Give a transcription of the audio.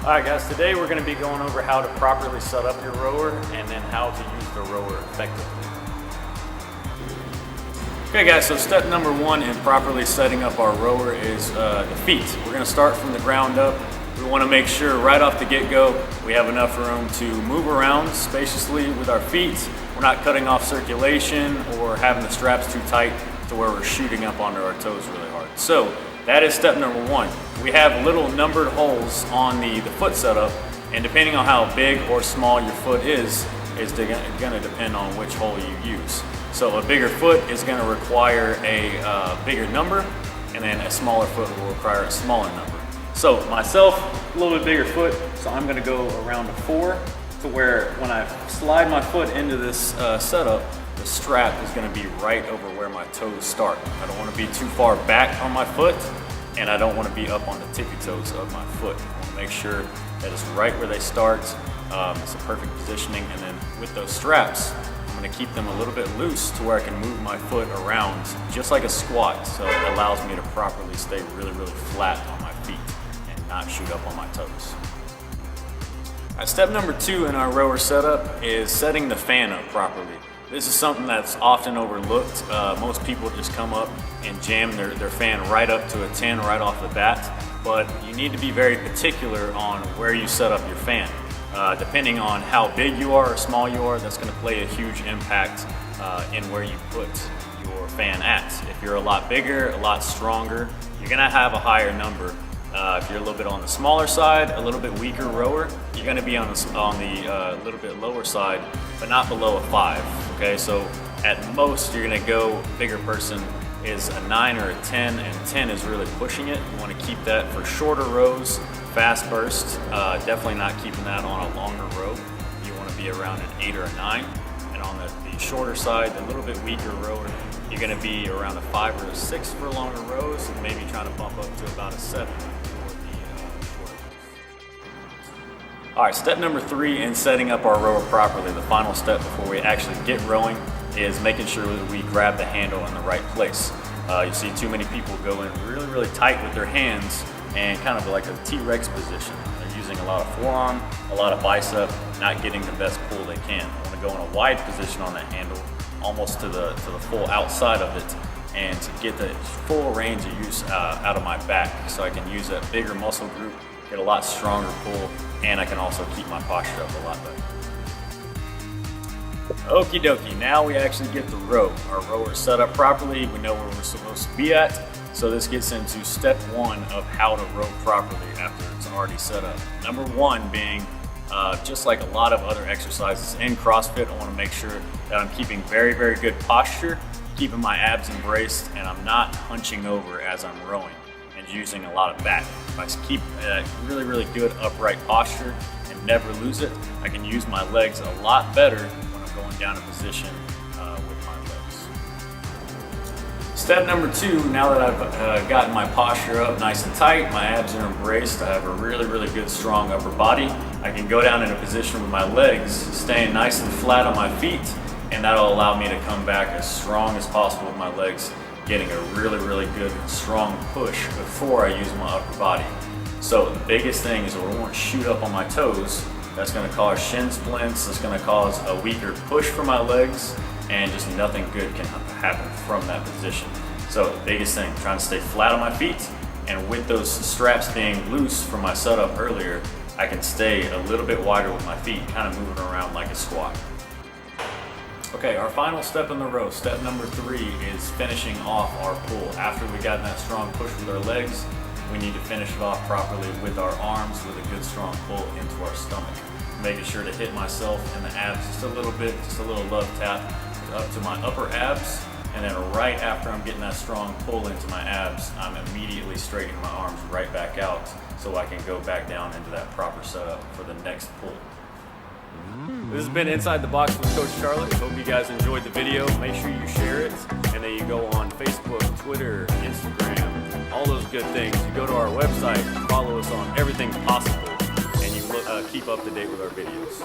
Alright guys, today we're going to be going over how to properly set up your rower and then how to use the rower effectively. Okay guys, so step number one in properly setting up our rower is the feet. We're going to start from the ground up. We want to make sure right off the get-go we have enough room to move around spaciously with our feet. We're not cutting off circulation or having the straps too tight to where we're shooting up onto our toes really hard. So that is step number one. We have little numbered holes on the foot setup, and depending on how big or small your foot is going to depend on which hole you use. So a bigger foot is going to require a bigger number, and then a smaller foot will require a smaller number. So myself, a little bit bigger foot, so I'm going to go around a 4, to where when I slide my foot into this setup, the strap is going to be right over where my toes start. I don't want to be too far back on my foot, and I don't want to be up on the tippy toes of my foot. I want to make sure that it's right where they start. It's a perfect positioning, and then with those straps, I'm going to keep them a little bit loose to where I can move my foot around just like a squat, so it allows me to properly stay really flat on my feet and not shoot up on my toes. Step number two in our rower setup is setting the fan up properly. This is something that's often overlooked. Most people just come up and jam their fan right up to a 10 right off the bat, but you need to be very particular on where you set up your fan. Depending on how big you are or small you are, that's going to play a huge impact in where you put your fan at. If you're a lot bigger, a lot stronger, you're going to have a higher number. If you're a little bit on the smaller side, a little bit weaker rower, you're going to be on the little bit lower side, but not below a 5. Okay, so at most you're going to go, bigger person is a 9 or a 10, and 10 is really pushing it. You want to keep that for shorter rows, fast bursts. Definitely not keeping that on a longer row. You want to be around an 8 or a 9. And on the shorter side, the little bit weaker rower, you're going to be around a 5 or a 6 for longer rows, and maybe trying to bump up to about a 7 for the shorter rows. Alright, step number 3 in setting up our rower properly, the final step before we actually get rowing, is making sure that we grab the handle in the right place. You see too many people go in really tight with their hands and kind of like a T-Rex position. They're using a lot of forearm, a lot of bicep, not getting the best pull they can. I want to go in a wide position on that handle, almost to the full outside of it, and to get the full range of use out of my back, so I can use that bigger muscle group, get a lot stronger pull, and I can also keep my posture up a lot better. Okie dokie, now we actually get the row. Our rower is set up properly, we know where we're supposed to be at, so this gets into step 1 of how to row properly after it's already set up. Number 1 being, just like a lot of other exercises in CrossFit, I want to make sure that I'm keeping very good posture, keeping my abs embraced, and I'm not hunching over as I'm rowing and using a lot of back. If I keep really good upright posture and never lose it, I can use my legs a lot better when I'm going down a position with my legs. Step number 2, now that I've gotten my posture up nice and tight, my abs are embraced, I have a really good strong upper body, I can go down in a position with my legs staying nice and flat on my feet, and that'll allow me to come back as strong as possible with my legs, getting a really good strong push before I use my upper body. So the biggest thing is I don't want to shoot up on my toes. That's going to cause shin splints, that's going to cause a weaker push for my legs, and just nothing good can happen from that position. So the biggest thing, trying to stay flat on my feet, and with those straps being loose from my setup earlier, I can stay a little bit wider with my feet, kind of moving around like a squat. Okay, our final step in the row, step number 3, is finishing off our pull. After we got that strong push with our legs, we need to finish it off properly with our arms with a good strong pull into our stomach. Making sure to hit myself in the abs just a little bit, just a little love tap up to my upper abs, and then right after I'm getting that strong pull into my abs, I'm immediately straightening my arms right back out so I can go back down into that proper setup for the next pull. This has been Inside the Box with Coach Charlotte. Hope you guys enjoyed the video. Make sure you share it, and then you go on Facebook, Twitter, Instagram, all those good things. You go to our website, follow us on everything possible, and you keep up to date with our videos.